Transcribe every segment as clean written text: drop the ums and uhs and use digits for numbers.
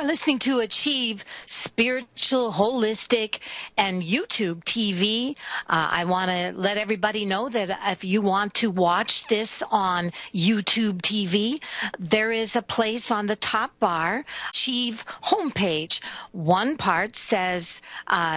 listening to Achieve Spiritual, Holistic, and YouTube TV. I want to let everybody know that if you want to watch this on YouTube TV, there is a place on the top bar, Achieve homepage. One part says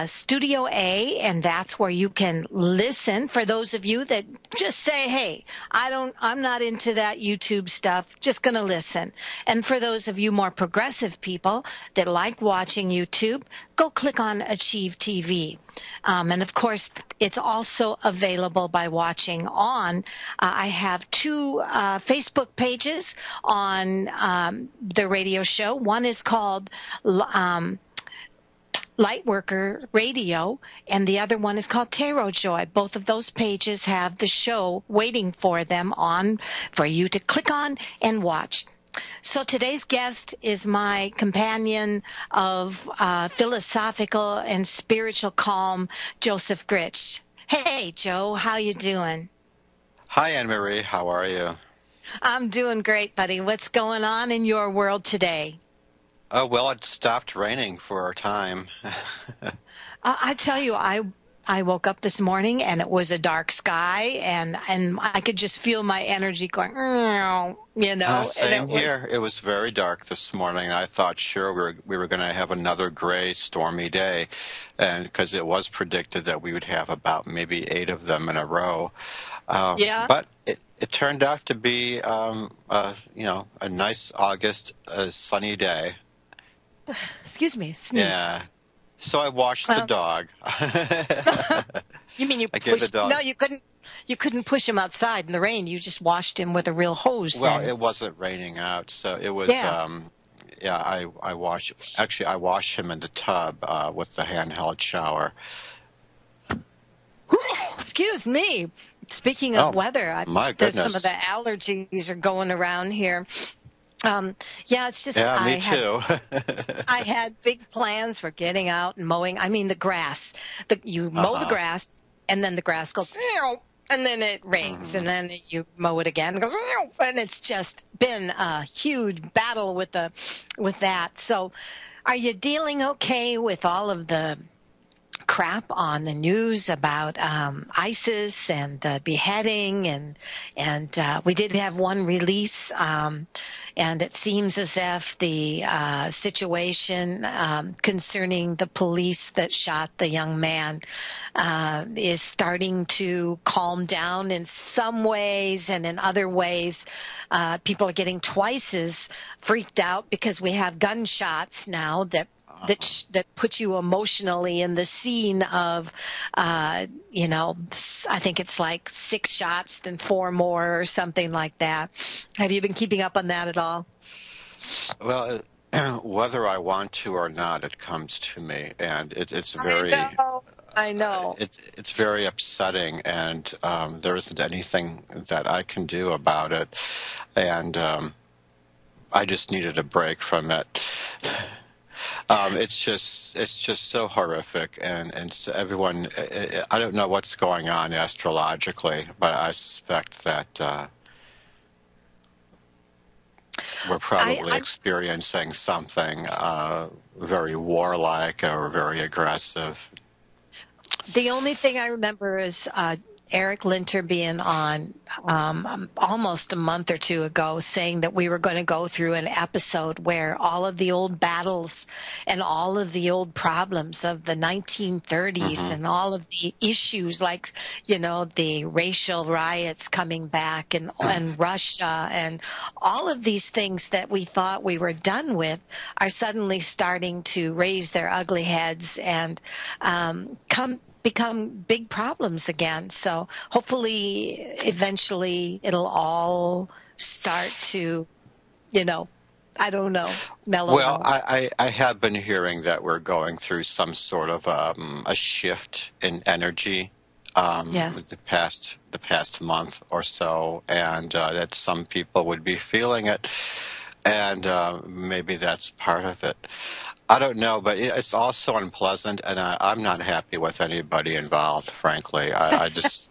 Studio A, and that's where you can listen. For those of you that just say, hey, I'm not into that YouTube stuff, just going to listen. And for those of you more progressive people that like watching YouTube, go click on Achieve TV. And of course, it's also available by watching on. I have two Facebook pages on the radio show. One is called Lightworker Radio, and the other one is called Tarot Joy. Both of those pages have the show waiting for them on for you to click on and watch. So today's guest is my companion of philosophical and spiritual calm, Joseph Gritsch. Hey, Joe, how you doing? Hi, Anne-Marie. How are you? I'm doing great, buddy. What's going on in your world today? Oh, well, it stopped raining for a time. I tell you, I woke up this morning and it was a dark sky, and I could just feel my energy going, you know. Same here. It was very dark this morning. I thought sure we were going to have another gray, stormy day, and because it was predicted that we would have about maybe 8 of them in a row. Yeah. But it turned out to be, a nice August sunny day. Excuse me, sneeze. Yeah. So I washed the dog. You mean you pushed? The dog. No, you couldn't. You couldn't push him outside in the rain. You just washed him with a real hose. Well, then. It wasn't raining out, so it was. Yeah. I wash. Actually, I wash him in the tub with the handheld shower. Excuse me. Speaking of weather, my there's goodness. some of the allergies are going around here. It's just me too. I had big plans for getting out and mowing. I mean, the grass. You mow the grass, and then the grass goes, and then it rains, and then you mow it again, and it goes, and it's just been a huge battle with that. So, are you dealing okay with all of the crap on the news about ISIS and the beheading, and we did have one release, and it seems as if the situation concerning the police that shot the young man is starting to calm down in some ways, and in other ways people are getting twice as freaked out because we have gunshots now that puts you emotionally in the scene of, I think it's like 6 shots, then 4 more or something like that. Have you been keeping up on that at all? Well, whether I want to or not, it comes to me, and it's very. I know. It's very upsetting, and there isn't anything that I can do about it, and I just needed a break from it. It's just so horrific, and so everyone. I don't know what's going on astrologically, but I suspect that we're probably experiencing something very warlike or very aggressive. The only thing I remember is Eric Linter being on almost a month or 2 ago, saying that we were going to go through an episode where all of the old battles and all of the old problems of the 1930s and all of the issues like, the racial riots coming back and Russia and all of these things that we thought we were done with are suddenly starting to raise their ugly heads and become big problems again. So hopefully eventually it'll all start to, I don't know, mellow Well, out. I have been hearing that we're going through some sort of a shift in energy Yes. the past month or so, and that some people would be feeling it, and maybe that's part of it. I don't know, but it's also unpleasant, and I'm not happy with anybody involved, frankly. I just,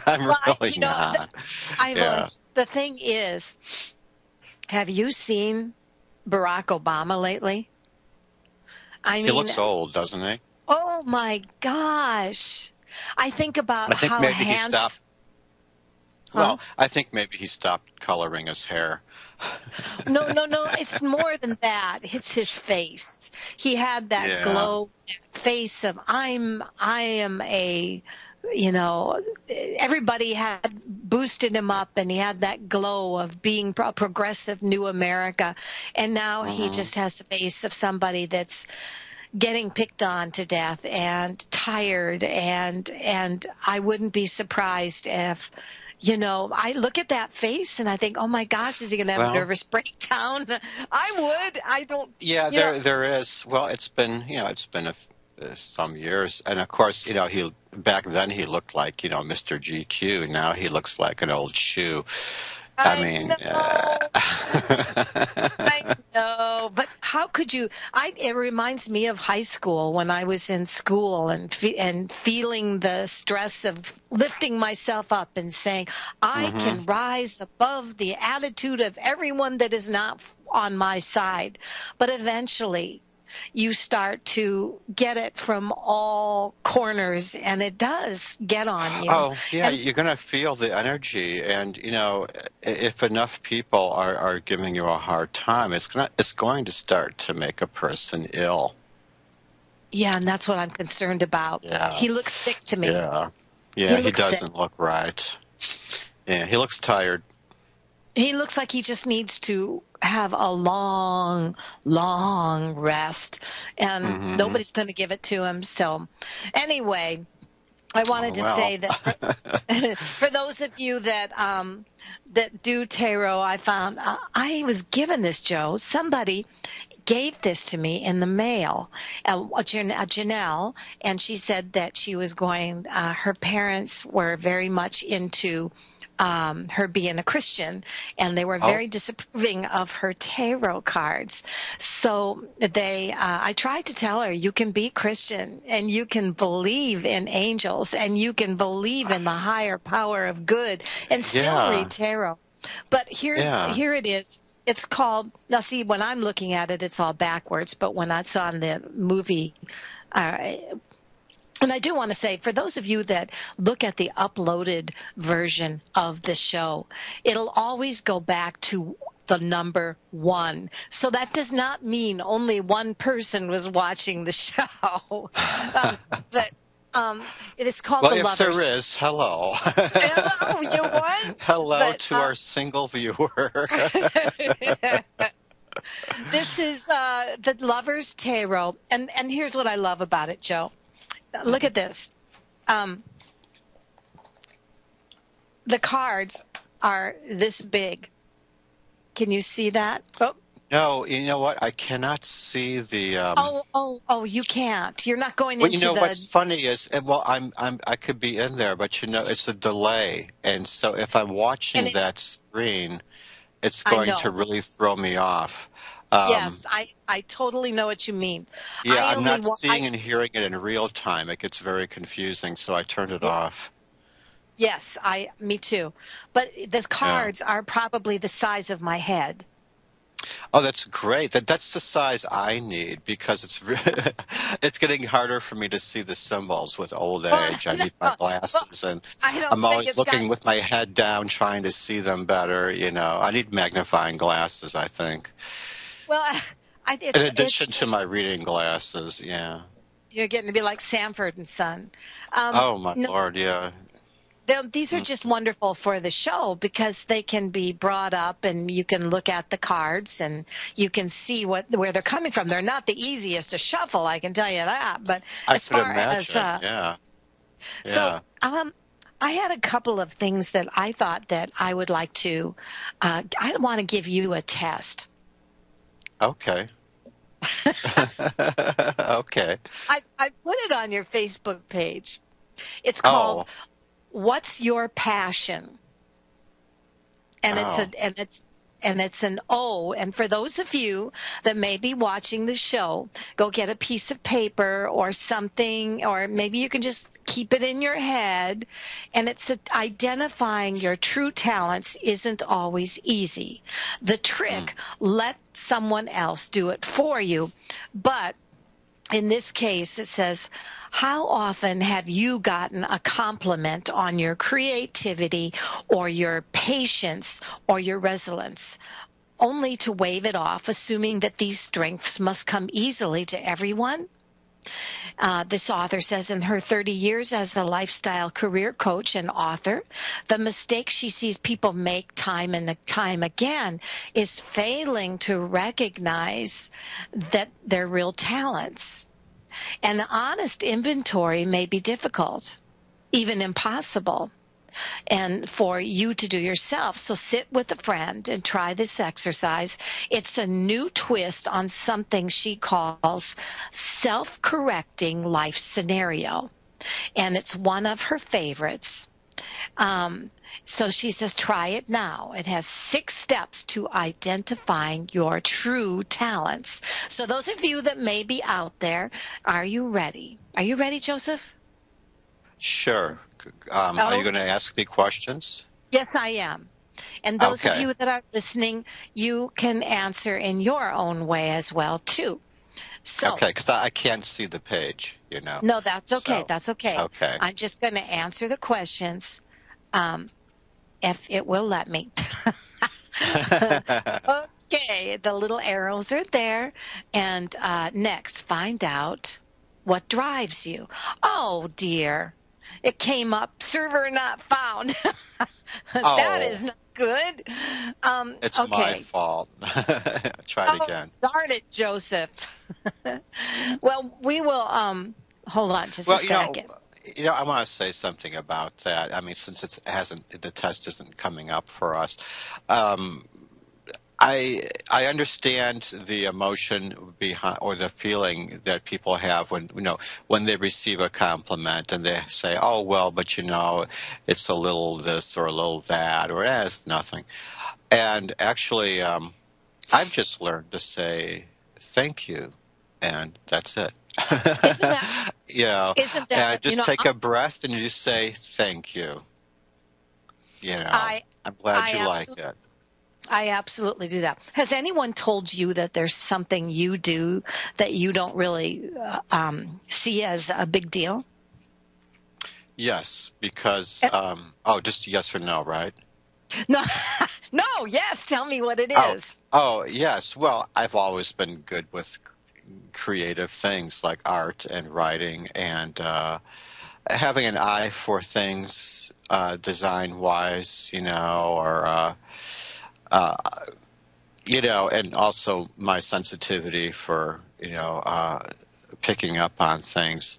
I'm really not. The thing is, have you seen Barack Obama lately? I He mean, looks old, doesn't he? oh my gosh. I think about I think how maybe he stopped. handsome, huh? Well, I think maybe he stopped coloring his hair. No, no, no. It's more than that. It's his face. He had that Yeah. glow, that face of I am a, you know, everybody had boosted him up and he had that glow of being a progressive new America. And now he Hmm. just has the face of somebody that's getting picked on to death and tired, and I wouldn't be surprised if, I look at that face and I think, oh my gosh, is he going to have a Well, nervous breakdown? I would. I don't, yeah, there is. Well, it's been some years, and of course, he back then he looked like Mr. GQ. Now he looks like an old shoe. I I mean, know. I know, but how could you? It reminds me of high school when I was in school and feeling the stress of lifting myself up and saying, I hmm can rise above the attitude of everyone that is not on my side. But eventually, you start to get it from all corners, and it does get on you. Oh, yeah, And you're going to feel the energy, and if enough people are giving you a hard time, it's going to start to make a person ill. yeah, and that's what I'm concerned about. Yeah, He looks sick to me. yeah, He yeah. He looks sick. doesn't look right. Yeah, he looks tired. He looks like he just needs to have a long, long rest, and Hmm. nobody's going to give it to him. So, anyway, I Oh wanted to well. say that for those of you that do tarot, I found I was given this, Joe. Somebody gave this to me in the mail, Janelle, and she said that she was going. Her parents were very much into her being a Christian, and they were Oh, very disapproving of her tarot cards. So I tried to tell her, you can be Christian and you can believe in angels and you can believe in the higher power of good and still yeah, read tarot. But yeah. here it is. It's called, now see, when I'm looking at it, it's all backwards, but when that's on the movie, uh, and I do want to say, for those of you that look at the uploaded version of the show, it'll always go back to the number 1. So that does not mean only one person was watching the show. But it is called Well, The if there Lovers. is, hello. Oh, you won? Hello But to our single viewer. this is the Lovers Tarot. And here's what I love about it, Joe. Look at this. Um, the cards are this big. Can you see that? Oh, No, you know what? I cannot see the. oh, you can't. You're not going Well, you into know the, what's funny is, well, I could be in there, but it's a delay, and so if I'm and watching it's, that screen, it's I going to know. really throw me off. Um, Yes, I totally know what you mean. yeah, I I'm only not want, I, seeing and hearing it in real time. It gets very confusing, so I turned it off. yes, me too. But the Yeah. cards are probably the size of my head. Oh, that's great. That's the size I need because it's getting harder for me to see the symbols with old Well, age. I no, need my well, glasses, and I don't I'm think always it's got, looking with my head down, trying to see them better. I need magnifying glasses, I think. well, In it's addition to just, my reading glasses, yeah. you're getting to be like Sanford and Son. Oh my No, Lord, yeah. these are just wonderful for the show because they can be brought up and you can look at the cards and you can see where they're coming from. They're not the easiest to shuffle, I can tell you that. But I as could far as imagine. Yeah, so, yeah. I had a couple of things that I thought that I would like to. I want to give you a test. Okay. Okay. I put it on your Facebook page. It's called Oh, "What's Your Passion?" and it's a oh. and it's and it's an O. And for those of you that may be watching the show, go get a piece of paper or something, or maybe you can just keep it in your head. And it's identifying your true talents isn't always easy. The trick, let someone else do it for you. But in this case, it says, how often have you gotten a compliment on your creativity or your patience or your resilience, only to wave it off, assuming that these strengths must come easily to everyone? This author says in her 30 years as a lifestyle career coach and author, the mistake she sees people make time and time again is failing to recognize that they're real talents. An honest inventory may be difficult, even impossible, and for you to do yourself. So sit with a friend and try this exercise. It's a new twist on something she calls self-correcting life scenario, and it's one of her favorites. So she says, try it now. It has 6 steps to identifying your true talents. So those of you that may be out there, are you ready? Are you ready, Joseph? Sure. Are you going to ask me questions? Yes, I am. And those of you that are listening, you can answer in your own way as well, too. So, okay, because I can't see the page, you know. No, that's okay. So, that's okay. Okay. I'm just going to answer the questions if it will let me. Okay, the little arrows are there. And next, find out what drives you. Oh, dear. It came up, server not found. That is not good. It's okay. my fault. Try it again. Darn it, Joseph. Well, we will, hold on just a second. You know, I want to say something about that. I mean, since the test isn't coming up for us. I understand the emotion behind, or the feeling that people have when they receive a compliment and they say, "Oh well, but it's a little this or a little that, or it's nothing." And actually, I've just learned to say thank you, and that's it. Isn't that? Isn't that? And just take a breath and you just say thank you. I'm glad you like it. I absolutely do that. Has anyone told you that there's something you do that you don't really see as a big deal? Yes, because just yes or no, right? No, no. Yes, tell me what it is. Oh, yes. Well, I've always been good with creative things like art and writing, and having an eye for things design-wise, and also my sensitivity for, picking up on things.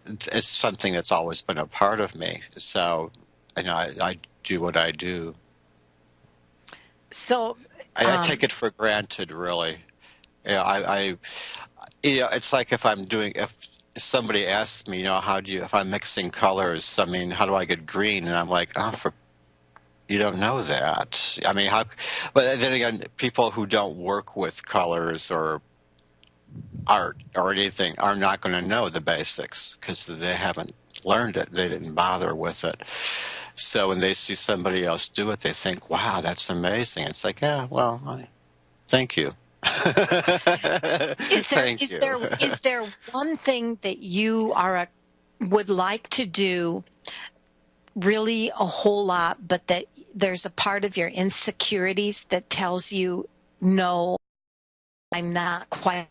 It's something that's always been a part of me. So, I do what I do. So I take it for granted, really. It's like if somebody asks me, if I'm mixing colors, I mean, how do I get green? And I'm like, you don't know that. I mean, but then again, people who don't work with colors or art or anything are not going to know the basics because they haven't learned it. They didn't bother with it. So when they see somebody else do it, they think, wow, that's amazing. It's like, yeah, well, thank you. Is there one thing that you would like to do really a whole lot, but that there's a part of your insecurities that tells you, no, I'm not quite?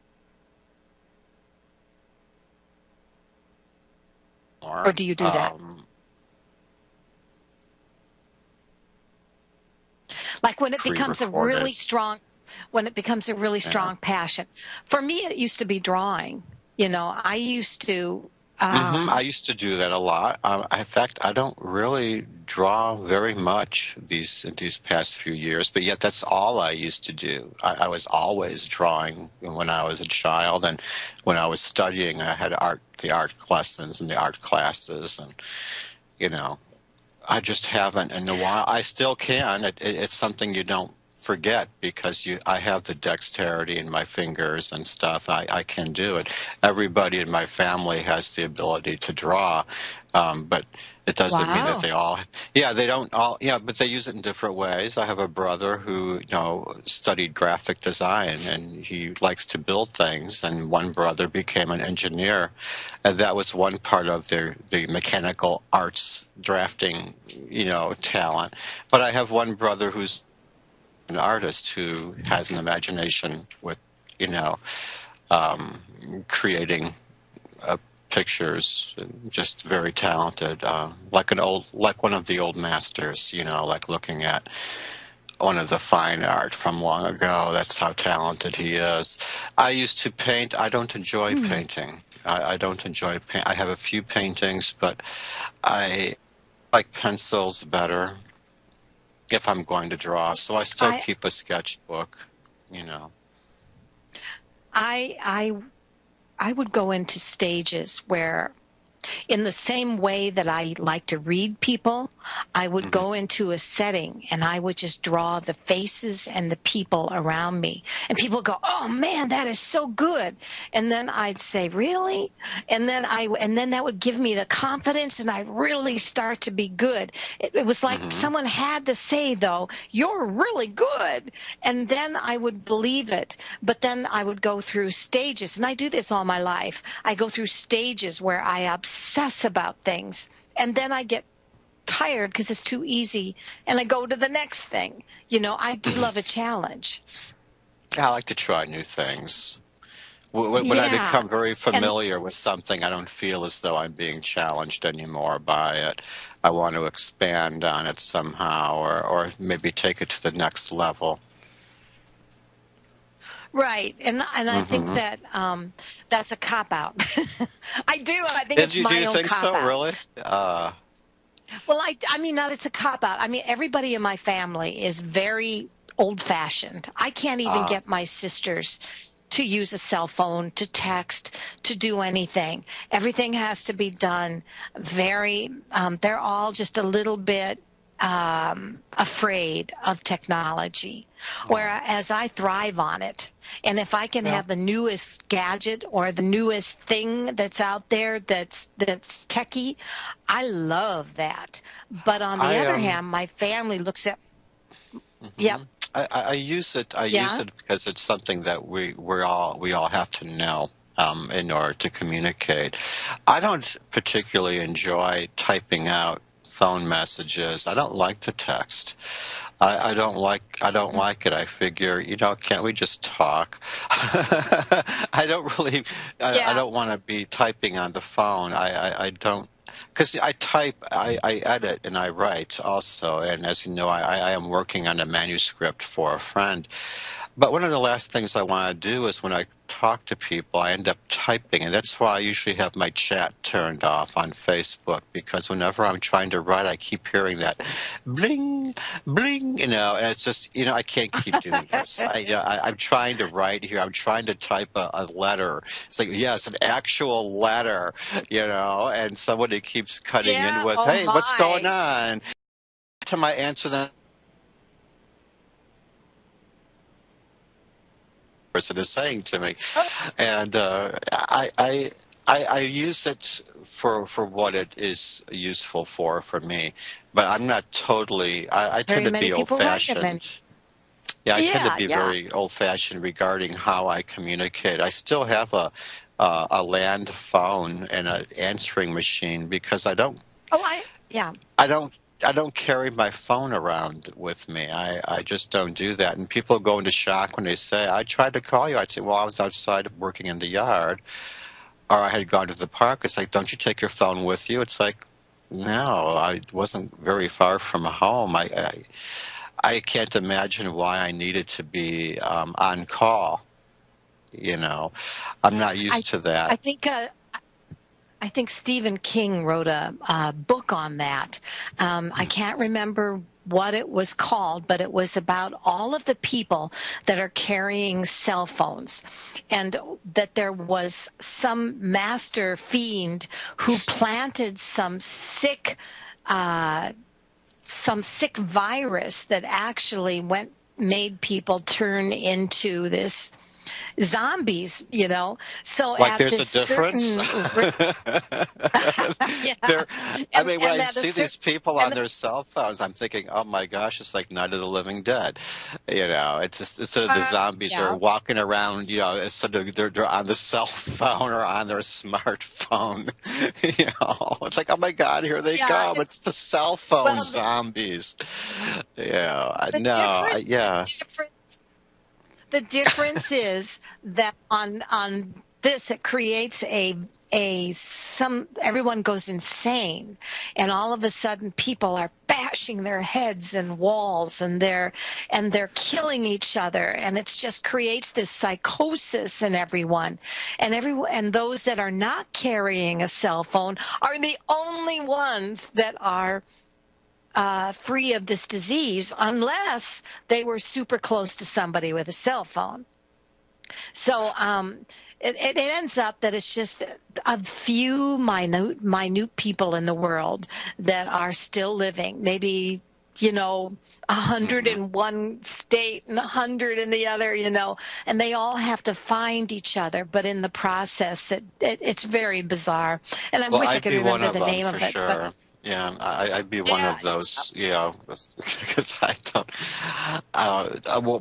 Or do you do that? Like when it becomes a really strong passion. For me, it used to be drawing. I used to. I used to do that a lot. In fact, I don't really draw very much these past few years, but yet that's all I used to do. I was always drawing when I was a child, and when I was studying, I had the art lessons and the art classes, and I just haven't in a while. I still can. It's something you don't forget because I have the dexterity in my fingers and stuff. I can do it. Everybody in my family has the ability to draw, but it doesn't mean that Wow. they all. Yeah, they don't all. Yeah, but they use it in different ways. I have a brother who studied graphic design and he likes to build things. And one brother became an engineer, and that was one part of the mechanical arts drafting, talent. But I have one brother who's an artist who has an imagination with, you know, um, creating pictures, just very talented, like one of the old masters, like looking at one of the fine art from long ago. That's how talented he is. I used to paint. I don't enjoy Hmm. painting. I don't enjoy paint. I have a few paintings, but I like pencils better if I'm going to draw. So I still I keep a sketchbook, you know. I I I would go into stages where, in the same way that I like to read people, I would Hmm. go into a setting and I would just draw the faces and the people around me. And people go, "Oh man, that is so good." And then I'd say, "Really?" And then that would give me the confidence and I'd really start to be good. It was like Hmm. someone had to say though, "You're really good." And then I would believe it. But then I would go through stages, and I do this all my life. I go through stages where I obsess about things, and then I get tired because it's too easy, and I go to the next thing. I do love a challenge. I like to try new things. When I Yeah. become very And familiar with something, I don't feel as though I'm being challenged anymore by it. I want to expand on it somehow, or maybe take it to the next level. right. And I think Hmm. that that's a cop out. I do. I think Is it's you do my you own think cop so? out. Really? Well, I mean, not it's a cop out. I mean, everybody in my family is very old fashioned. I can't even Uh, get my sisters to use a cell phone, to text, to do anything. Everything has to be done they're all just a little bit afraid of technology, oh, whereas I thrive on it. And if I can well, have the newest gadget or the newest thing that's out there that's techie, I love that. But on the I other hand, my family looks at, yep, mhm. I use it. I use yeah. it because it's something that we all have to know in order to communicate. I don't particularly enjoy typing out phone messages. I don't like to text. I don't like it. I figure, can't we just talk? I don't really. I Yeah. don't want to be typing on the phone. I don't. Because I type, I edit, and I write also. And as you know, I am working on a manuscript for a friend. But one of the last things I want to do is when I talk to people, I end up typing. And that's why I usually have my chat turned off on Facebook, because whenever I'm trying to write, I keep hearing that bling, bling, and it's just, I can't keep doing this. I'm trying to write here. I'm trying to type a letter. It's like, yes, an actual letter, and somebody keeps cutting in Yeah. with, Oh hey, what's going my. on? Time I answer them, person is saying to me, and I use it for what it is useful for me, but I'm not totally. I tend Very to many be old people fashioned. recommend. Yeah, I tend to Yeah, be yeah. very old fashioned regarding how I communicate. I still have a land phone and an answering machine because Oh, yeah. I don't I don't carry my phone around with me. I just don't do that. And people go into shock when they say, I tried to call you. I'd say, well, I was outside working in the yard, or I had gone to the park. It's like, don't you take your phone with you? It's like, no, I wasn't very far from home. I can't imagine why I needed to be on call. You know, I'm not I used to I that. think uh, I think Stephen King wrote a book on that. I can't remember what it was called, but it was about all of the people that are carrying cell phones, and that there was some master fiend who planted uh, some sick virus that actually went made people turn into this zombies, So Like at there's this a difference. certain, yeah, There, I mean, when and I at a see these certain, people on and their cell phones, I'm thinking, oh my gosh, it's like Night of the Living Dead. It's just instead of the zombies are yeah, walking around, instead of they're on the cell phone or on their smartphone. It's like, oh my God, here they yeah. come. It's the cell phone Well, zombies. the No, difference, the yeah. difference, the difference is that on this it creates some everyone goes insane, and all of a sudden people are bashing their heads and walls, and they're killing each other, and it just creates this psychosis in everyone, and those that are not carrying a cell phone are the only ones that are free of this disease, unless they were super close to somebody with a cell phone. So it ends up that it's just a few minute people in the world that are still living. Maybe 100 Hmm. in one state and 100 in the other, and they all have to find each other. But in the process, it's very bizarre. And I Well, wish I I'd could be one remember of the them name for of it. But sure. Yeah, I'd be one yeah, of those, because I don't.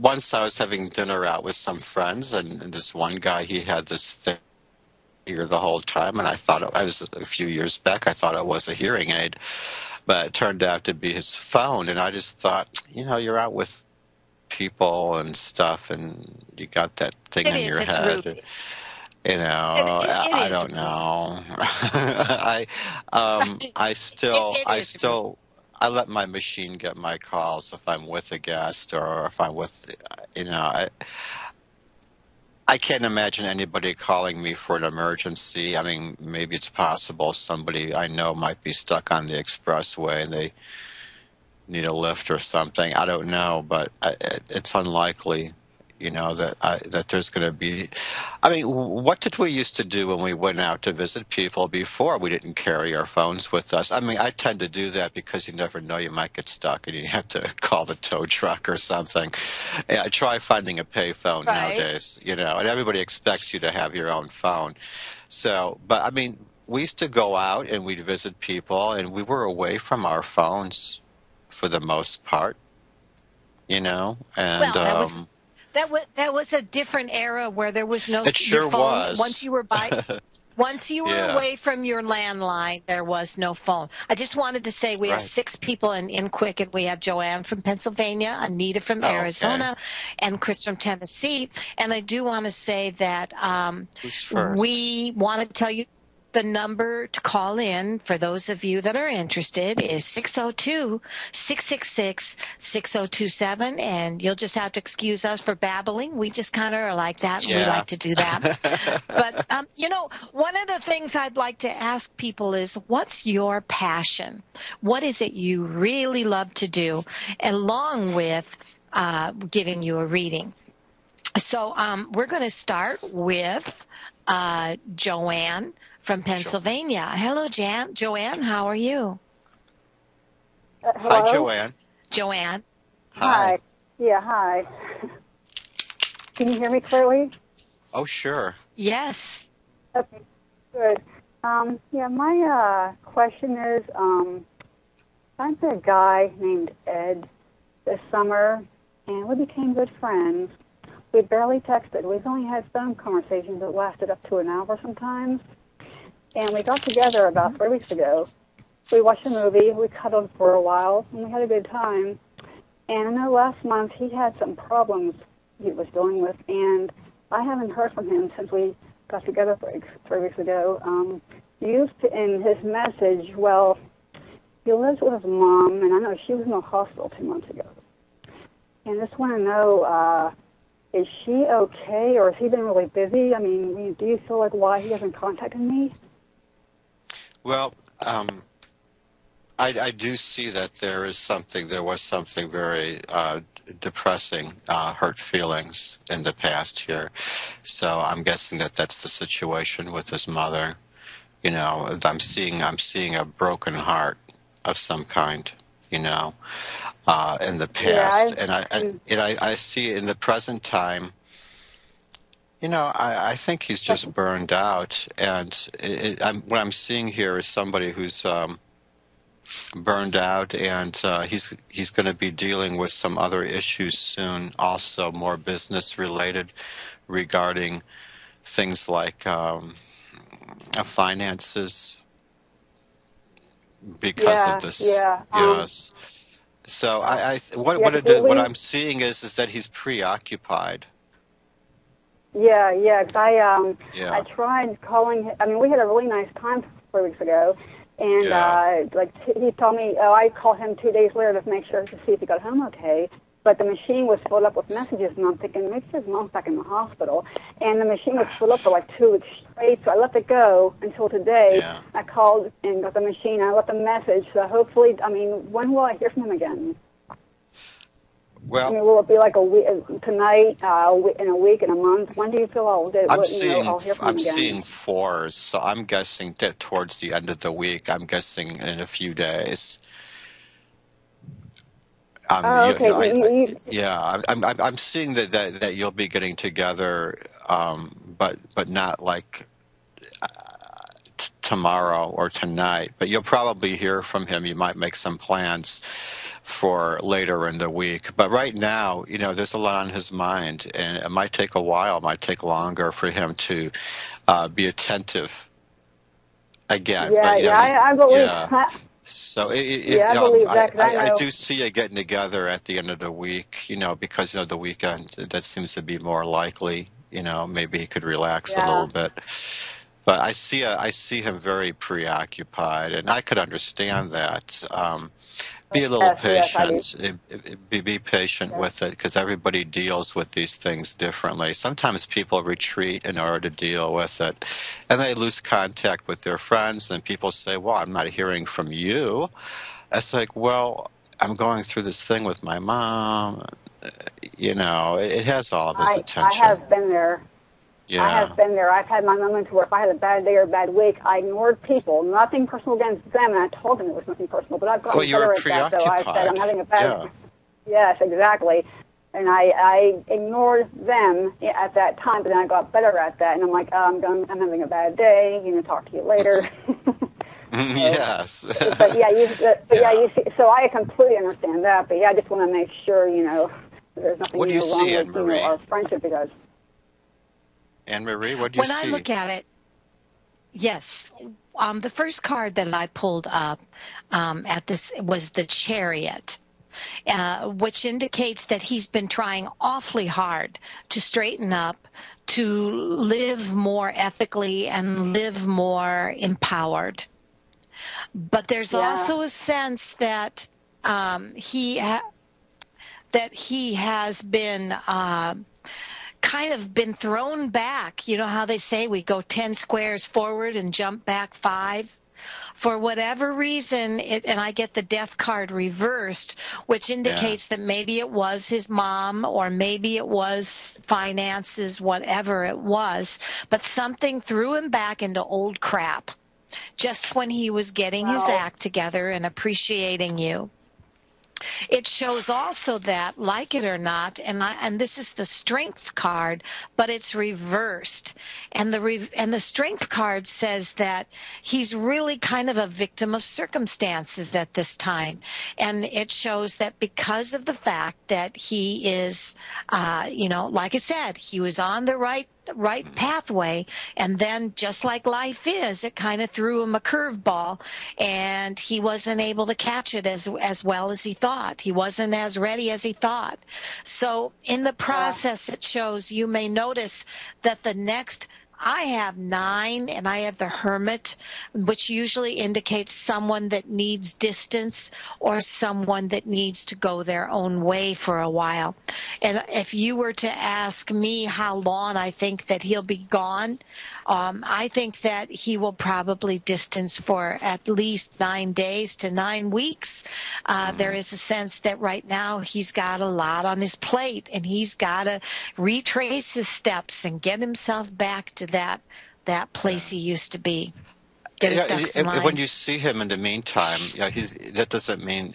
Once I was having dinner out with some friends, and this one guy, he had this thing here the whole time, and I was a few years back, I thought it was a hearing aid, but it turned out to be his phone, and I just thought, you're out with people and stuff, and you got that thing it in is. your It's head. really. It I is don't rude. know. I It is rude. still, I let my machine get my calls if I'm with a guest or if I'm with, you know, I, I can't imagine anybody calling me for an emergency. I mean, maybe it's possible somebody I know might be stuck on the expressway and they need a lift or something. I don't know, but it's unlikely, that there's going to be. I mean, what did we used to do when we went out to visit people before? We didn't carry our phones with us. I mean, I tend to do that because you never know, you might get stuck and you have to call the tow truck or something. Yeah, try finding a pay phone Right. nowadays, and everybody expects you to have your own phone. So, but I mean, we used to go out and we'd visit people and we were away from our phones for the most part, and Well, that was a different era where there was no it your sure phone. Once was. you were Yeah, away from your landline, there was no phone. I just wanted to say we have right. 6 people in Quick, and we have Joanne from Pennsylvania, Anita from Oh, okay. Arizona, and Chris from Tennessee. And I do want to say that Who's first? we want to tell you the number to call in for those of you that are interested is 602-666-6027, and you'll just have to excuse us for babbling. We just kind of are like that, and we Yeah. like to do that. But one of the things I'd like to ask people is, what's your passion? What is it you really love to do, along with giving you a reading? So we're going to start with Joanne from Sure. Pennsylvania. Hello, Joanne. How are you? Hi, Hello? Joanne. Joanne. Hi. Hi. Yeah, hi. Can you hear me clearly? Oh, sure. Yes. Okay, good. Yeah, my question is, I met a guy named Ed this summer, and we became good friends. We barely texted. We've only had phone conversations that lasted up to an hour sometimes. And we got together about 3 weeks ago. We watched a movie, we cuddled for a while, and we had a good time. And I know last month he had some problems he was dealing with, and I haven't heard from him since we got together 3 weeks ago. Used to, in his message, well, he lives with his mom, and I know she was in the hospital 2 months ago. And I just want to know, is she okay, or has he been really busy? I mean, do you feel like why he hasn't contacted me? Well, I do see that there was something very depressing, hurt feelings in the past here. So I'm guessing that that's the situation with his mother. I'm seeing a broken heart of some kind, you know. in the Yeah, past, and I see in the present time. I think he's just burned out, and what I'm seeing here is somebody who's burned out, and he's going to be dealing with some other issues soon, also more business related, regarding things like finances because of yeah, this. yeah, Yes. So yeah. 'Cause what I'm seeing is that he's preoccupied. yeah. 'Cause I Yeah. tried calling. I mean, we had a really nice time 3 weeks ago, and Yeah. he told me. Oh, I called him 2 days later to make sure to see if he got home okay. But the machine was filled up with messages, and I'm thinking maybe his mom's back in the hospital. And the machine was filled up for like 2 weeks straight, so I let it go until today. Yeah. I called and got the machine. I left a message. So hopefully, I mean, when will I hear from him again? I Well, mean, will it be like a week tonight, in a week, in a month? When do you feel I'll hear from him I'm again? seeing fours, so I'm guessing that towards the end of the week. I'm guessing in a few days. Oh, okay. Yeah, I'm seeing that you'll be getting together, but not like tomorrow or tonight. But you'll probably hear from him. You might make some plans for later in the week. But right now, there's a lot on his mind, and it might take a while. It might take longer for him to be attentive again. Yeah, But yeah. I believe. yeah. So Yeah, I believe that because I I know. do see you getting together at the end of the week, because the weekend that seems to be more likely. Maybe he could relax a little Yeah. bit. But I see him very preoccupied, and I could understand that. Be a little Yes, I do. patient. Be patient Yes. with it, because everybody deals with these things differently. Sometimes people retreat in order to deal with it, and they lose contact with their friends. And people say, "Well, I'm not hearing from you." It's like, well, I'm going through this thing with my mom. It has all of his I attention. have been there. I Yeah. have been there. I've had my moments where if I had a bad day or a bad week, I ignored people. Nothing personal against them, and I told them it was nothing personal. But I've Well, gotten you were better at that, though. I said I'm preoccupied. having a bad. Yeah. Yes, exactly. And I ignored them at that time, but then I got better at that. And I'm like, I'm having a bad day. Talk to you later. So, Yes. but yeah, Yeah. you see. So I completely understand that. But yeah, I just want to make sure there's nothing What do you wrong see, with Anne Marie? our friendship because. Anne Marie, what do you When I see? look at it, yes. The first card that I pulled up at this was the Chariot, which indicates that he's been trying awfully hard to straighten up, to live more ethically and live more empowered. But there's Yeah. also a sense that that he has been kind of been thrown back. You know how they say we go 10 squares forward and jump back 5? For whatever reason, and I get the death card reversed, which Yeah. indicates that maybe it was his mom or maybe it was finances, whatever it was, but something threw him back into old crap just when he was getting his Well, act together and appreciating you. It shows also that, like it or not, and this is the strength card, but it's reversed, and the strength card says that he's really kind of a victim of circumstances at this time, and it shows that because of the fact that he is, like I said, he was on the right pathway, and then just like life is, it kind of threw him a curveball, and he wasn't able to catch it as well as he thought. He wasn't as ready as he thought. So in the process, it shows, you may notice that I have 9 and I have the Hermit, which usually indicates someone that needs distance or someone that needs to go their own way for a while. And if you were to ask me how long I think that he'll be gone, I think that he will probably distance for at least 9 days to 9 weeks. There is a sense that right now he's got a lot on his plate, and he's got to retrace his steps and get himself back to that place he used to be. Get his ducks in When line. you see him in the meantime, that doesn't mean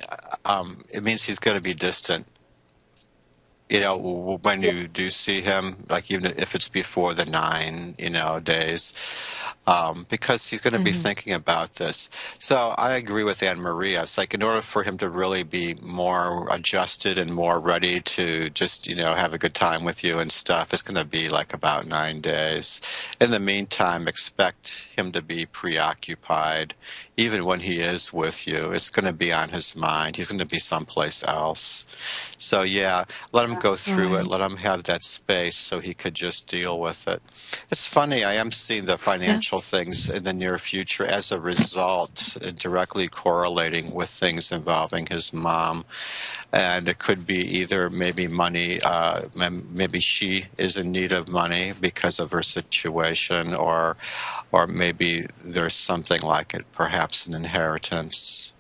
it means he's going to be distant. You know, when you do see him, like even if it's before the 9, days, because he's going to be thinking about this. So I agree with Anne Marie. It's like in order for him to really be more adjusted and more ready to just, have a good time with you and stuff, it's going to be like about 9 days. In the meantime, expect him to be preoccupied. Even when he is with you, it's going to be on his mind. He's going to be someplace else. So yeah, let him go through it. Let him have that space so he could just deal with it. It's funny. I am seeing the financial things in the near future as a result, directly correlating with things involving his mom. And it could be either maybe money, maybe she is in need of money because of her situation, or maybe there's something like it, perhaps an inheritance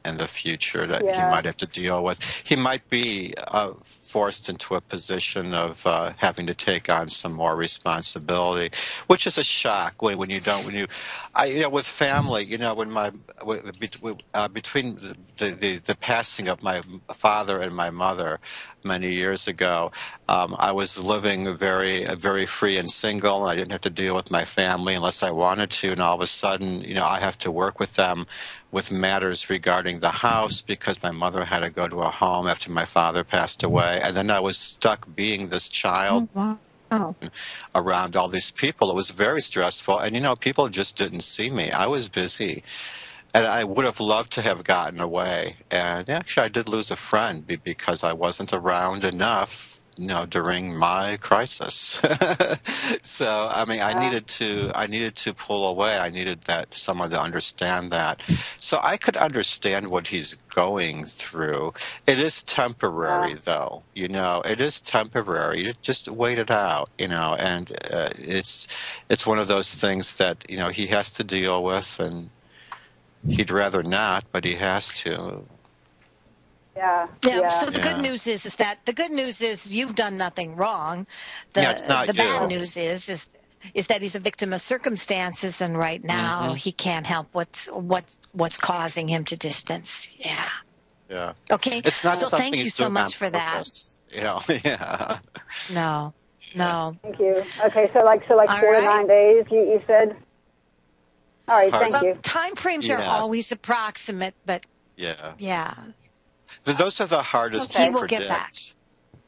in the future that he might have to deal with. He might be forced into a position of having to take on some more responsibility, which is a shock with family. Between the passing of my father and my mother many years ago, I was living very, very free and single, and I didn't have to deal with my family unless I wanted to. And all of a sudden, I have to work with them with matters regarding the house because my mother had to go to a home after my father passed away. And then I was stuck being this child around all these people. It was very stressful. And, people just didn't see me. I was busy. And I would have loved to have gotten away. And actually, I did lose a friend because I wasn't around enough, during my crisis. So, I needed to pull away. I needed someone to understand that. So I could understand what he's going through. It is temporary, though. It is temporary. You just wait it out. And it's one of those things that he has to deal with, and he'd rather not, but he has to. Yeah. So the good news is you've done nothing wrong. It's not the you. bad news is that he's a victim of circumstances, and right now he can't help what's causing him to distance. Yeah. Yeah. Okay. It's not so something thank you he's so doing much on for that. purpose, Yeah. No. Thank you. Okay, so 4 to 9 days, you said. All right, thank you. Time frames are always approximate, but yeah. Those are the hardest to predict. He will get back.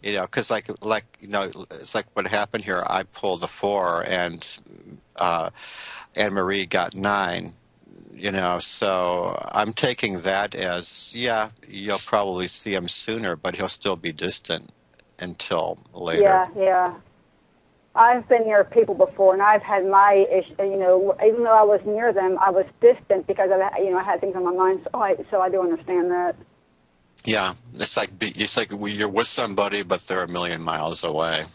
Because it's like what happened here. I pulled a 4, and Anne Marie got 9. So I'm taking that as you'll probably see him sooner, but he'll still be distant until later. Yeah. I've been near people before, and I've had my issue. Even though I was near them, I was distant because I had things on my mind. So I do understand that. Yeah, it's like you're with somebody, but they're a million miles away.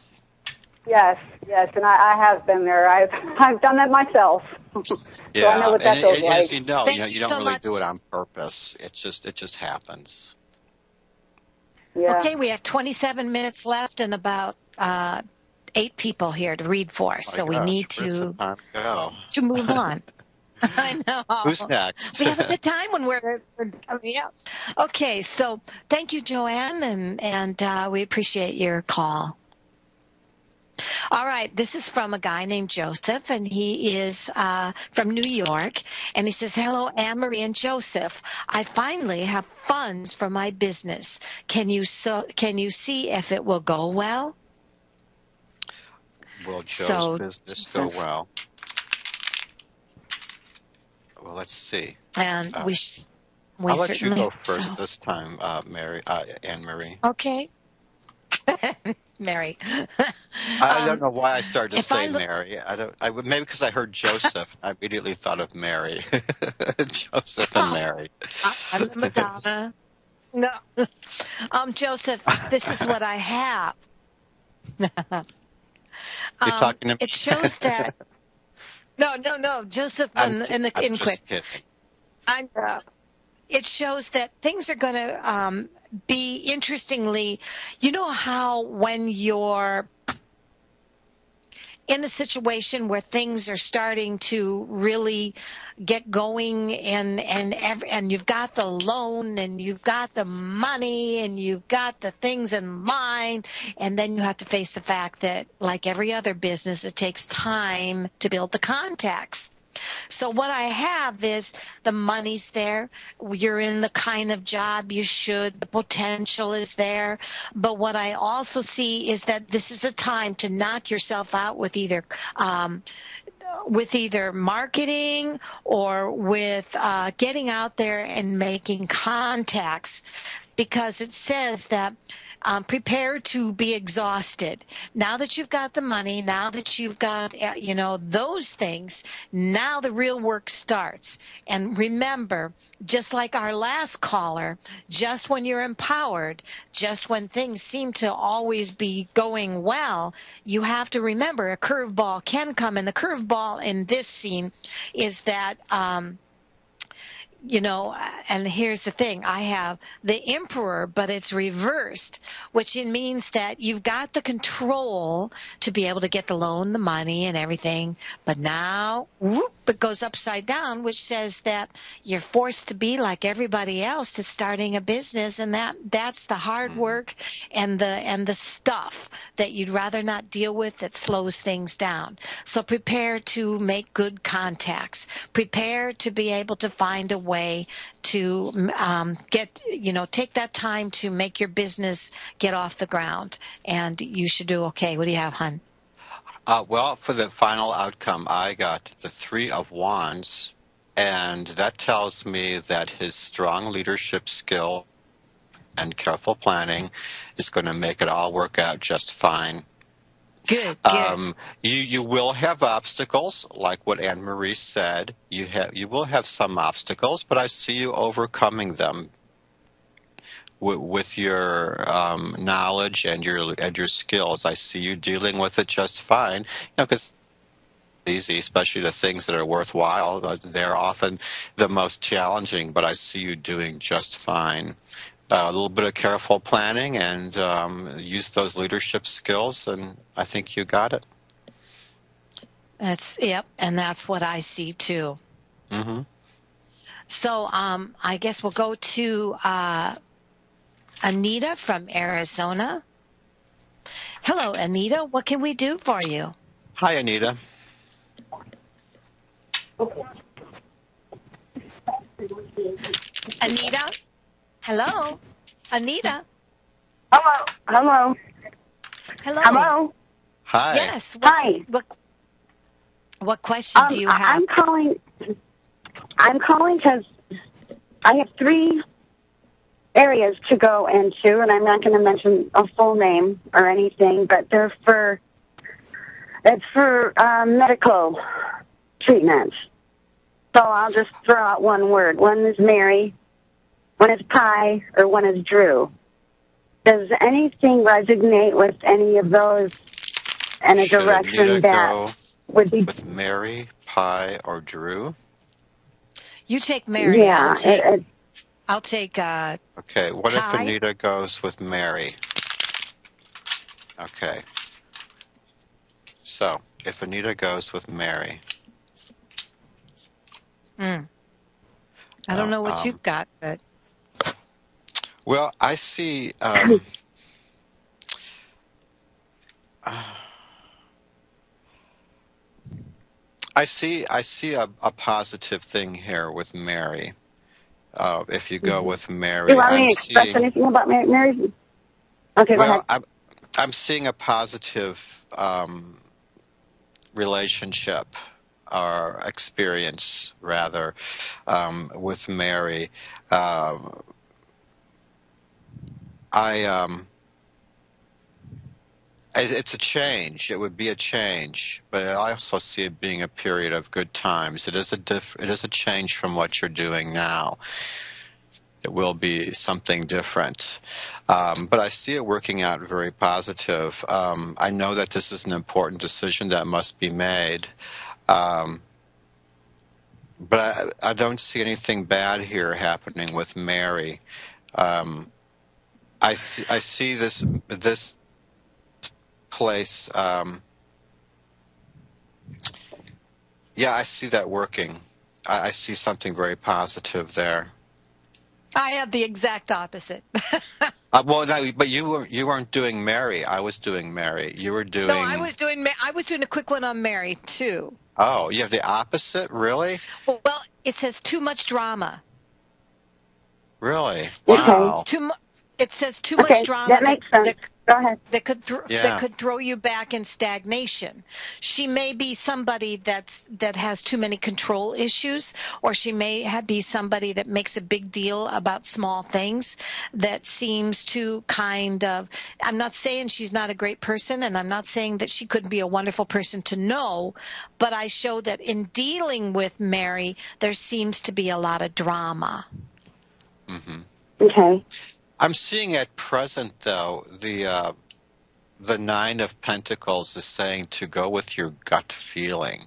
Yes, and I have been there. I've done that myself. So I know what that feels like. As you don't really much. do it on purpose. It just happens. Yeah. Okay, we have 27 minutes left and about 8 people here to read for, so we need to move on. I know. Who's next? We have a good time when we're Okay, so thank you, Joanne, and we appreciate your call. All right, this is from a guy named Joseph, and he is from New York, and he says, "Hello, Anne-Marie and Joseph. I finally have funds for my business. Can you see if it will go well?" Will Joe's business go well? Well, let's see. And we I'll let you go first this time, Anne-Marie. Okay. Mary. I don't know why I started to say Mary. Maybe because I heard Joseph. I immediately thought of Mary. Joseph and Mary. I'm Madonna. No. Joseph, this is what I have. You're talking to me? It shows that. No. Joseph in quick. Kidding. I know. It shows that things are going to be interestingly. You know how when you're in a situation where things are starting to really get going, and you've got the loan and you've got the money and you've got the things in line, and then you have to face the fact that, like every other business, it takes time to build the contacts. So what I have is the money's there. You're in the kind of job you should. The potential is there. But what I also see is that this is a time to knock yourself out with either marketing or with getting out there and making contacts, because it says that prepare to be exhausted. Now that you've got the money, now that you've got, those things, now the real work starts. And remember, just like our last caller, just when you're empowered, just when things seem to always be going well, you have to remember a curveball can come. And the curveball in this scene is that, and here's the thing, I have the Emperor, but it's reversed, which it means that you've got the control to be able to get the loan, the money and everything, but now whoop, it goes upside down, which says that you're forced to be like everybody else to starting a business, and that's the hard work and the stuff that you'd rather not deal with that slows things down. So prepare to make good contacts. Prepare to be able to find a way to take that time to make your business get off the ground, and you should do okay. What do you have, hon? Well, for the final outcome, I got the Three of Wands, and that tells me that his strong leadership skill and careful planning is going to make it all work out just fine. Good. You will have obstacles, like what Anne Marie said. You will have some obstacles, but I see you overcoming them with your knowledge and your skills. I see you dealing with it just fine. Because easy, especially the things that are worthwhile. They're often the most challenging, but I see you doing just fine. A little bit of careful planning and use those leadership skills, and I think you got it. And that's what I see too. Mm-hmm. So I guess we'll go to Anita from Arizona. Hello, Anita. What can we do for you? Hi, Anita. Anita? Hello? Anita? Hello. Hi. Yes. Hi. What question do you have? I'm calling because I have 3 areas to go into, and I'm not going to mention a full name or anything, but it's for medical treatments. So I'll just throw out one word. One is Mary, one is Pi, or one is Drew. Does anything resonate with any of those in a direction that would be with Mary, Pi, or Drew? You take Mary. Yeah, I'll take okay, what if Anita goes with Mary? Okay. So, if Anita goes with Mary. I don't know what you've got, but... Well, I see... I see a positive thing here with Mary. If you go with Mary, do you want me to express anything about Mary? Okay, go ahead. I'm seeing a positive relationship or experience, rather, with Mary. It's a change. It would be a change, but I also see it being a period of good times. It is a change from what you're doing now. It will be something different, but I see it working out very positive. I know that this is an important decision that must be made, but I don't see anything bad here happening with Mary. I see this place Yeah, I see that working. I see something very positive there. I have the exact opposite. Well, no, but you weren't doing Mary. I was doing Mary. You were No, I doing. was doing a quick one on Mary too. Oh, you have the opposite, really? Well, it says too much drama. Really? Okay. Wow. It says too Okay, much drama that makes sense. Go ahead. that Yeah. could throw you back in stagnation. She may be somebody that has too many control issues, or she may be somebody that makes a big deal about small things, that seems to kind of, I'm not saying she's not a great person, and I'm not saying that she couldn't be a wonderful person to know, but I show that in dealing with Mary, there seems to be a lot of drama. Okay. I'm seeing at present, though, the Nine of Pentacles is saying to go with your gut feeling.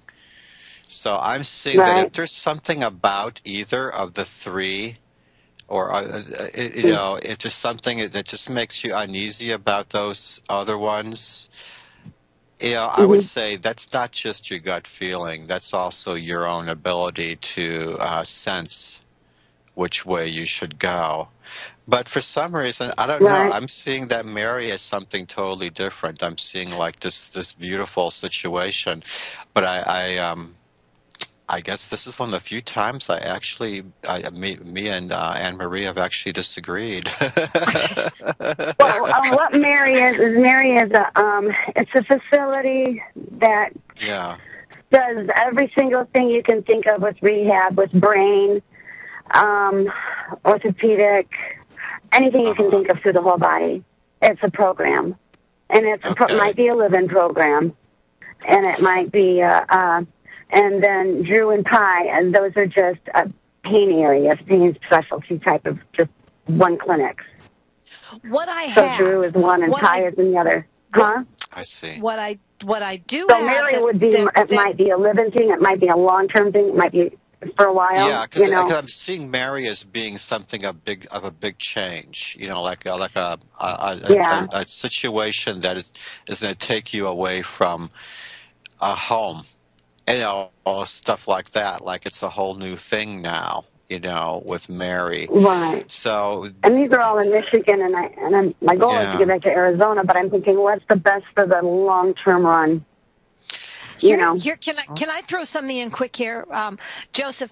So I'm seeing that if Right. there's something about either of the three, or you know, if there's something that just makes you uneasy about those other ones, you know, I would say that's not just your gut feeling. That's also your own ability to sense which way you should go. But for some reason, I don't know. Right. I'm seeing that Mary is something totally different. I'm seeing like this beautiful situation, but I guess this is one of the few times me and Anne Marie have actually disagreed. Well, what Mary is it's a facility that Yeah. does every single thing you can think of with rehab, with brain, orthopedic, anything you can think of through the whole body. It's a program, and it Okay. might be a live-in program, and it might be and then Drew and Pi, and those are just pain areas, pain specialty type of just one clinic. What I So have, Drew is one and Pi is in the other. Huh? I see. what I do So have Mary that- would be, that- it might be a living thing, it might be a long-term thing, it might be for a while, Yeah, you know. because I'm seeing Mary as being something of a big change. You know, like Yeah. a situation that is going to take you away from a home, and, you know, all stuff like that. Like it's a whole new thing now. You know, with Mary. Right. So And these are all in Michigan, my goal is to Yeah. get back to Arizona, but I'm thinking what's the best for the long-term run? You know. Here, can I throw something in quick here, Joseph?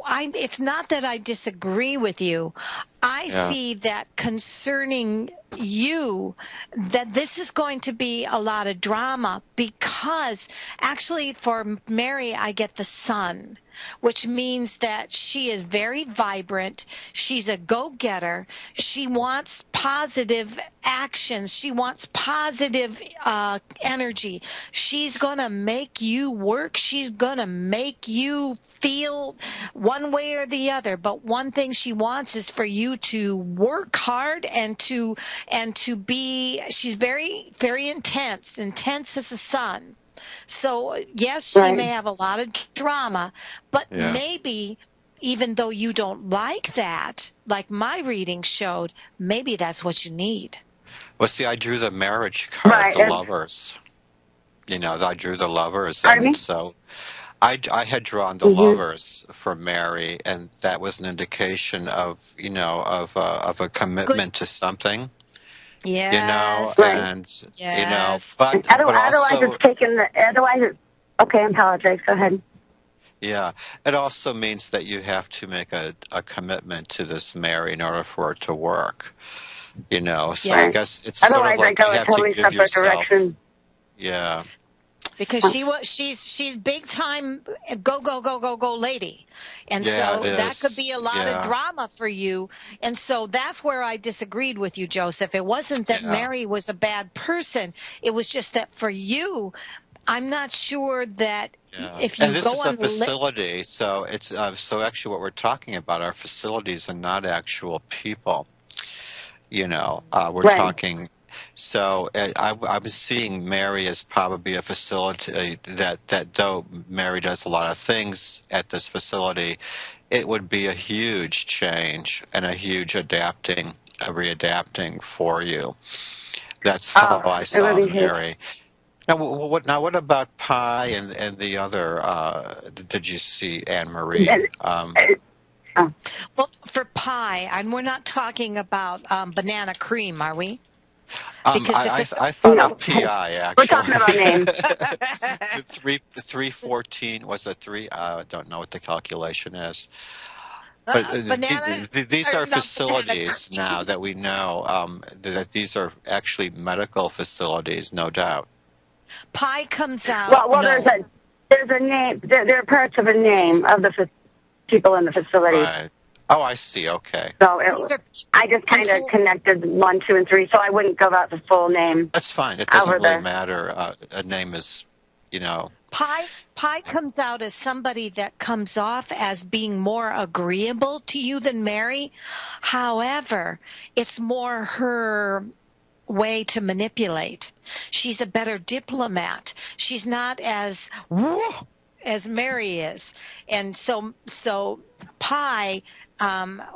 It's not that I disagree with you. I Yeah. see that concerning you, that this is going to be a lot of drama, because actually for Mary, I get the sun, which means that she is very vibrant. She's a go-getter. She wants positive actions. She wants positive energy. She's going to make you work. She's going to make you feel one way or the other. But one thing she wants is for you to work hard and to be, she's very, very intense as the sun. So yes, she Right. may have a lot of drama, but Yeah. maybe even though you don't like that, like my reading showed, maybe that's what you need. Well, see, I drew the marriage card, Right, the and- lovers. You know, I drew the lovers, Pardon and me? so I had drawn the lovers for Mary, and that was an indication of, you know, of a commitment to something. Yes. You know, Right. and you know, Yes. but Otherwise also, it's taken, okay, I apologize, go ahead. yeah, it also means that you have to make a commitment to this Mary in order for it to work. You know, so I Yes. guess it's sort Otherwise of like I go you a have totally to give separate yourself. direction. Yeah. Because she's big time go lady, and Yeah, so it that is. could be a lot Yeah. of drama for you. And so that's where I disagreed with you, Joseph. It wasn't that Yeah. Mary was a bad person. It was just that for you, I'm not sure that Yeah. if you And this go is a on the facility, so it's so actually what we're talking about are facilities and not actual people. You know, we're Right. talking. So I was seeing Mary as probably a facility that though Mary does a lot of things at this facility, it would be a huge change and a huge readapting for you. That's how I it saw would be huge. Mary. Now, what about Pi and the other? Did you see Anne Marie? Oh, Well, for pie, and we're not talking about banana cream, are we? Because if it's I thought of no. PI We're talking actually. about names. The 314 was a three. I don't know what the calculation is, but banana, these or are not banana facilities cream. now that we know that these are actually medical facilities, no doubt. Pie comes out. Well, No, there's a name. There are parts of a name of the people in the facility. Right. Oh, I see. Okay. So these are I people, just and kind of so connected 1, 2, and 3. So I wouldn't give out the full name That's fine. It doesn't over really there. matter. A name is, you know. pie comes out as somebody that comes off as being more agreeable to you than Mary. However, it's more her way to manipulate. She's a better diplomat. She's not as woo as Mary is. And so Pi,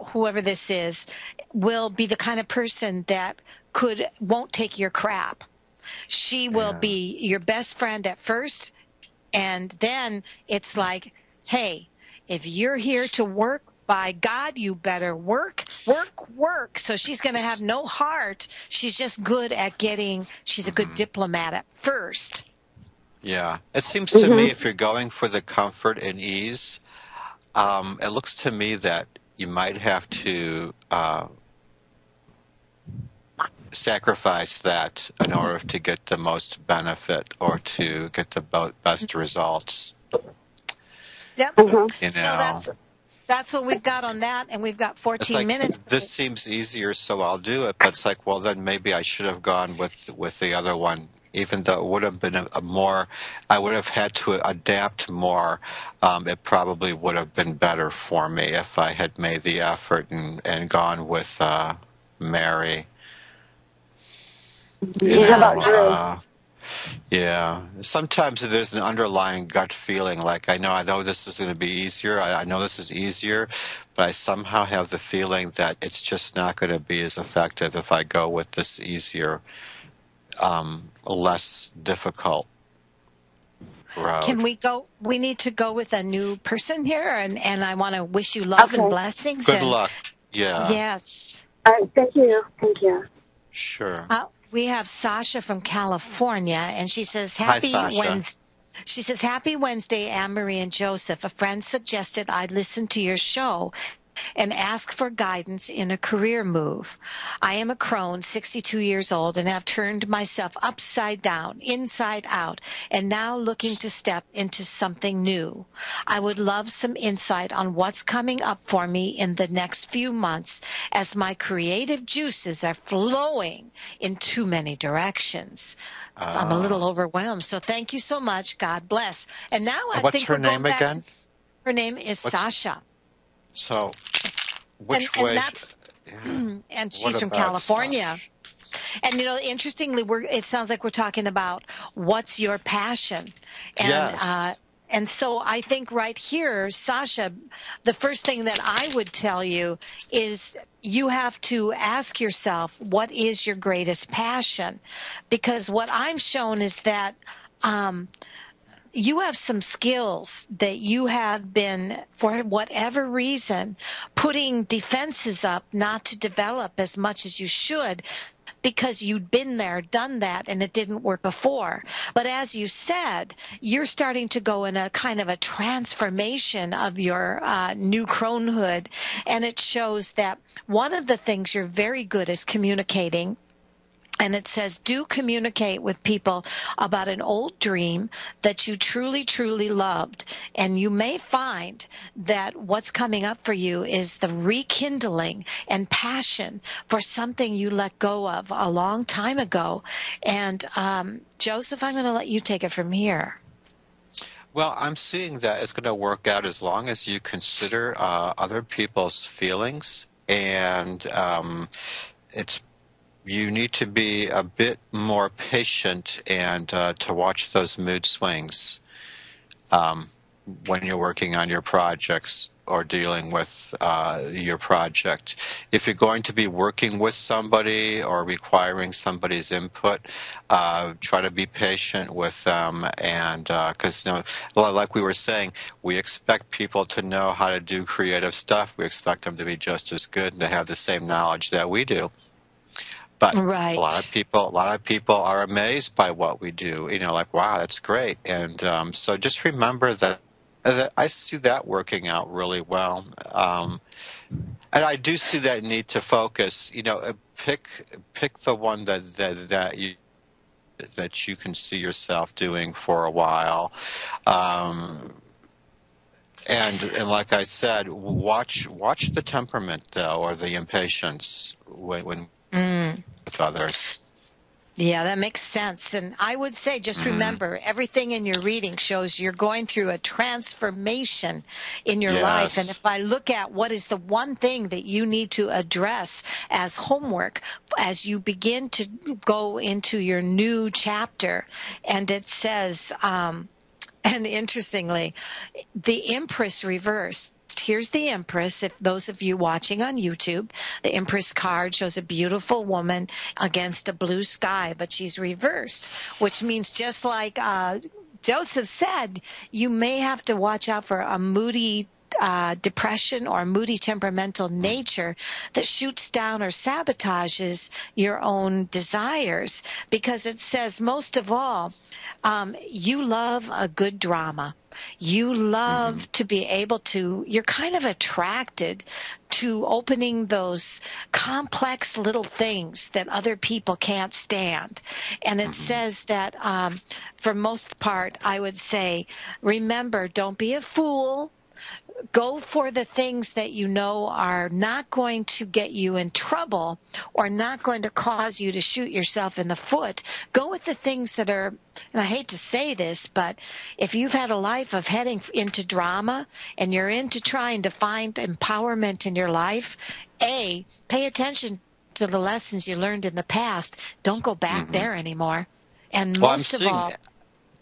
whoever this is, will be the kind of person that won't take your crap. She will Yeah. be your best friend at first, and then it's like, hey, if you're here to work, by God, you better work, work, work. So she's going to have no heart. She's just good at she's a good Mhm. diplomat at first. Yeah. It seems to me Hmm. if you're going for the comfort and ease, it looks to me that you might have to sacrifice that in order to get the most benefit or to get the best results. Yep. Hmm. You So know, that's what we've got on that, and we've got it's 14 like minutes. this seems easier, so I'll do it. But it's like, well, then maybe I should have gone with the other one, even though it would have been a more. I would have had to adapt more. It probably would have been better for me if I had made the effort and gone with Mary. You How Yeah. about know. Drew? Yeah. Sometimes there's an underlying gut feeling like I know this is going to be easier. I know this is easier, but I somehow have the feeling that it's just not going to be as effective if I go with this easier, less difficult Can road. we go? We need to go with a new person here, and I want to wish you love and Okay. blessings. Good And luck. Yeah, yes, All right. Thank you. Thank you. sure. we have Sasha from California, and she says, Hi, "Happy Sasha. Wednesday." She says, "Happy Wednesday, Anne Marie and Joseph. A friend suggested I listen to your show and ask for guidance in a career move. I am a crone, 62 years old, and have turned myself upside down, inside out, and now looking to step into something new. I would love some insight on what's coming up for me in the next few months as my creative juices are flowing in too many directions." I'm a little overwhelmed. So thank you so much. God bless. And now I And what's think her we're going name back to again? her name is What's Sasha. so? And Which and way? that's Yeah. and What she's from about California. Sasha? And interestingly, it sounds like we're talking about what's your passion. And Yes. and so I think right here, Sasha, the first thing that I would tell you is you have to ask yourself, what is your greatest passion? Because what I'm shown is that um, you have some skills that you have been, for whatever reason, putting defenses up not to develop as much as you should because you'd been there, done that, and it didn't work before. But as you said, you're starting to go in a kind of a transformation of your new cronehood, and it shows that one of the things you're very good is communicating. And it says, do communicate with people about an old dream that you truly, truly loved. And you may find that what's coming up for you is the rekindling and passion for something you let go of a long time ago. And Joseph, I'm going to let you take it from here. Well, I'm seeing that it's going to work out as long as you consider other people's feelings, and it's you need to be a bit more patient and to watch those mood swings when you're working on your projects. or dealing with your project. If you're going to be working with somebody or requiring somebody's input, try to be patient with them, and because like we were saying, we expect people to know how to do creative stuff. We expect them to be just as good and to have the same knowledge that we do. But a lot of Right. people are amazed by what we do. Like, wow, that's great. And so just remember that I see that working out really well. And I do see that need to focus. Pick the one that you can see yourself doing for a while. And like I said, watch the temperament though, or the impatience when with others. Yeah, that makes sense. And I would say, just remember, everything in your reading shows you're going through a transformation in your life. And Yes. if I look at what is the one thing that you need to address as homework as you begin to go into your new chapter, and it says, and interestingly, the Empress reversed. Here's the Empress. If those of you watching on YouTube, the Empress card shows a beautiful woman against a blue sky, but she's reversed, which means just like Joseph said, you may have to watch out for a moody depression or moody temperamental nature that shoots down or sabotages your own desires, because it says most of all, you love a good drama. You love to be able to, you're kind of attracted to opening those complex little things that other people can't stand. And it says that for most part, I would say, remember, don't be a fool. Go for the things that you know are not going to get you in trouble or not going to cause you to shoot yourself in the foot. Go with the things that are, and I hate to say this, but if you've had a life of heading into drama and you're into trying to find empowerment in your life, pay attention to the lessons you learned in the past. Don't go back there anymore. And Well, I'm most of seeing all,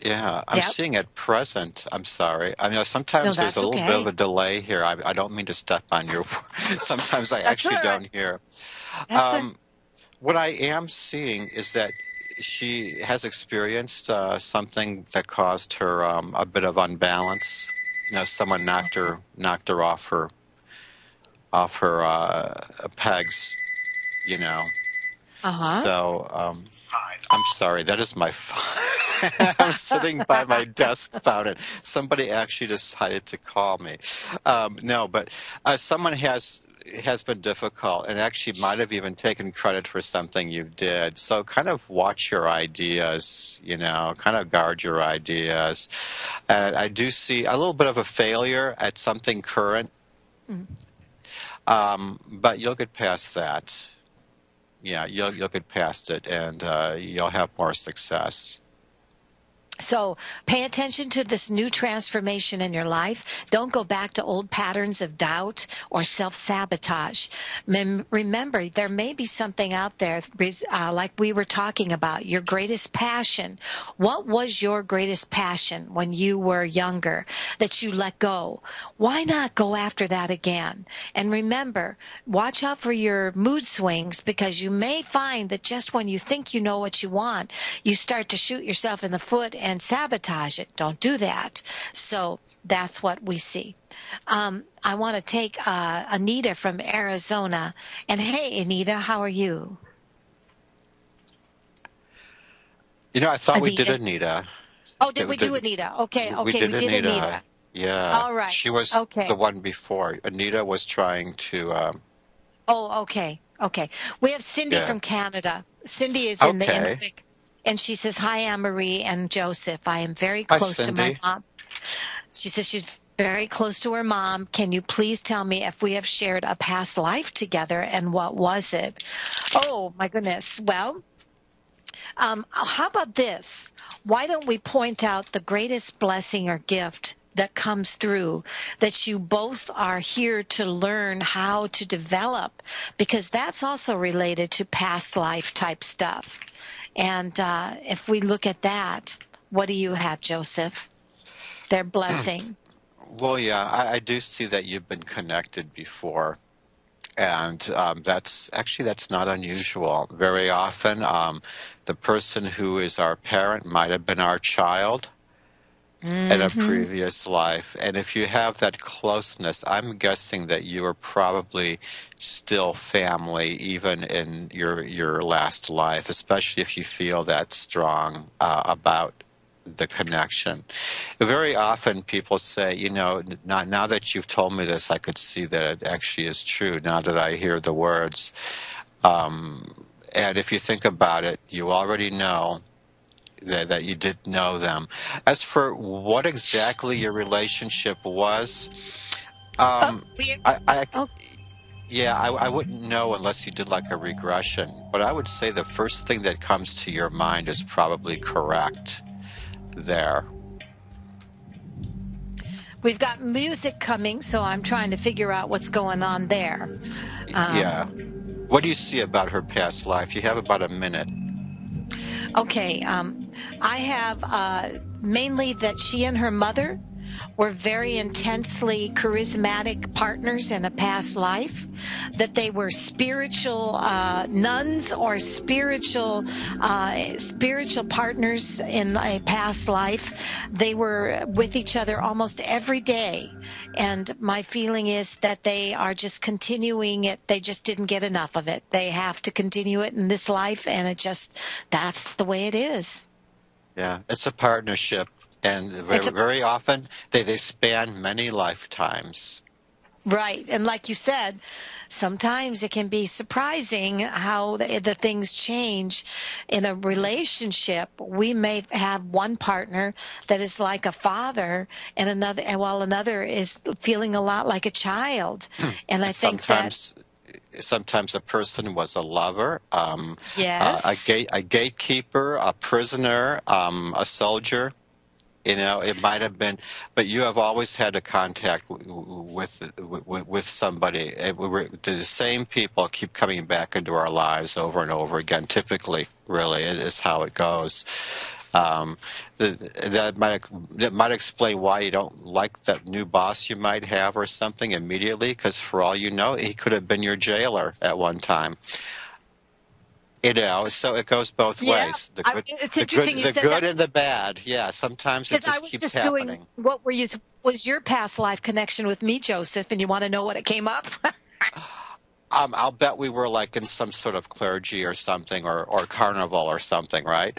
Yeah, I'm yep, seeing at present. I'm sorry. I mean, no, sometimes there's a that's little bit of okay. a delay here. I don't mean to step on your. Sometimes I That's all actually right. don't hear. That's all right. Um, what I am seeing is that she has experienced something that caused her a bit of unbalance. Someone knocked her off her pegs. You know. Uh-huh. So I'm sorry. That is my phone. I'm sitting by my desk phone, and somebody actually decided to call me. No, but someone has been difficult, and actually might have even taken credit for something you did. So kind of watch your ideas. Kind of guard your ideas. And I do see a little bit of a failure at something current, but you'll get past that. Yeah, you'll get past it, and you'll have more success. So pay attention to this new transformation in your life. Don't go back to old patterns of doubt or self-sabotage. Remember, there may be something out there, like we were talking about, your greatest passion. What was your greatest passion when you were younger that you let go? Why not go after that again? And remember, watch out for your mood swings, because you may find that just when you think you know what you want, you start to shoot yourself in the foot and sabotage it. Don't do that. So that's what we see. I want to take Anita from Arizona. And hey, Anita, how are you? I thought we did Anita. Anita. Oh, did Did, we do did, Anita? Okay, we okay, did we did Anita. Anita. Yeah, All right. she was the Okay. one before. Anita was trying to. Oh, okay. Okay. We have Cindy Yeah. from Canada. Cindy is in the Okay. Inuit. And she says, hi, Anne-Marie and Joseph. I am very Hi, close to my Cindy. mom. She says she's very close to her mom. Can you please tell me if we have shared a past life together, and what was it? Oh, my goodness. Well, how about this? Why don't we point out the greatest blessing or gift that comes through, that you both are here to learn how to develop, because that's also related to past life type stuff. And if we look at that, what do you have, Joseph? Their blessing. Well, yeah, I do see that you've been connected before. And that's not unusual. Very often, the person who is our parent might have been our child in a Hmm. previous life. And if you have that closeness, I'm guessing that you are probably still family even in your last life, especially if you feel that strong about the connection. Very often people say, now that you've told me this, I could see that it actually is true now that I hear the words. And if you think about it, you already know that you did know them. As for what exactly your relationship was, Oh, um, I oh, yeah, I wouldn't know unless you did like a regression. But I would say the first thing that comes to your mind is probably correct there. we've got music coming, so I'm trying to figure out what's going on there. Yeah. Um, What do you see about her past life? You have about a minute. okay, I have mainly that she and her mother were very intensely charismatic partners in a past life, that they were spiritual nuns or spiritual partners in a past life. They were with each other almost every day. And my feeling is that they are just continuing it. They just didn't get enough of it. They have to continue it in this life, and that's the way it is. Yeah, it's a partnership, and It's very, very often they span many lifetimes. Right. And like you said, sometimes it can be surprising how the things change in a relationship. We may have one partner that is like a father and another, and while another is feeling a lot like a child. And I think that, Sometimes, sometimes a person was a lover, yes, a gatekeeper, a prisoner, a soldier. It might have been, but you have always had a contact with somebody. The same people keep coming back into our lives over and over again. Typically, really, is how it goes. Um, that might explain why you don't like that new boss you might have or something immediately. Because for all you know, he could have been your jailer at one time. So it goes both yeah. ways. It's interesting you The said that good and the bad. Yeah, sometimes it because I just was keeps just doing happening. what was your past life connection with me, Joseph, and you want to know what it came up? I'll bet we were like in some sort of clergy or something, or carnival or something, right?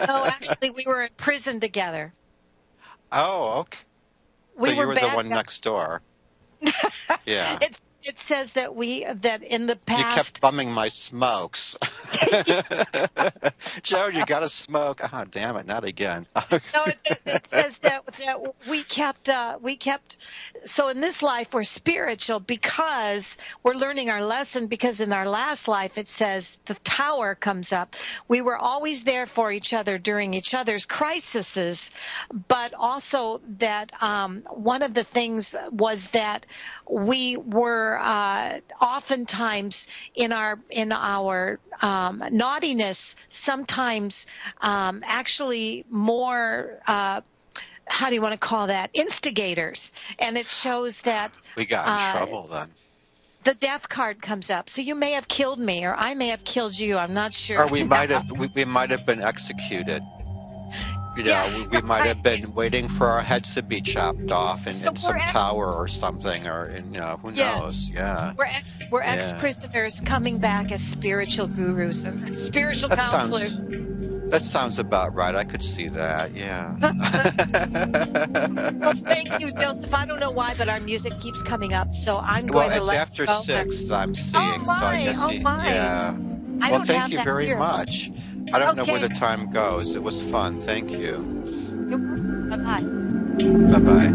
No, actually, we were in prison together. Oh, okay. So We you were were the bad one guys. next door. Yeah. It says that that in the You kept past. bumming my smokes. Joe, you got to smoke. Oh, damn it, not again. No, it says that we kept. So in this life we're spiritual because we're learning our lesson. Because in our last life it says the tower comes up. We were always there for each other during each other's crises, but also that one of the things was that we were oftentimes in our naughtiness sometimes actually more how do you want to call that, instigators, and it shows that We got in uh, trouble then. the death card comes up, so you may have killed me or I may have killed you, I'm not sure. Or we might have been executed. Yeah, We might right. have been waiting for our heads to be chopped off So in we're some ex tower or something, or who yes, knows? Yeah, we're ex yeah. prisoners coming back as spiritual gurus and spiritual That counselors. sounds that sounds about right. I could see that. Yeah. Well, thank you, Joseph. I don't know why, but our music keeps coming up, so I'm Well, going to it's let after you go. 6 I'm Oh seeing, so I my, guess oh my. yeah. I Well, don't thank have you that very here. much. I don't know where Okay. the time goes. It was fun. Thank you. Bye bye. Bye bye.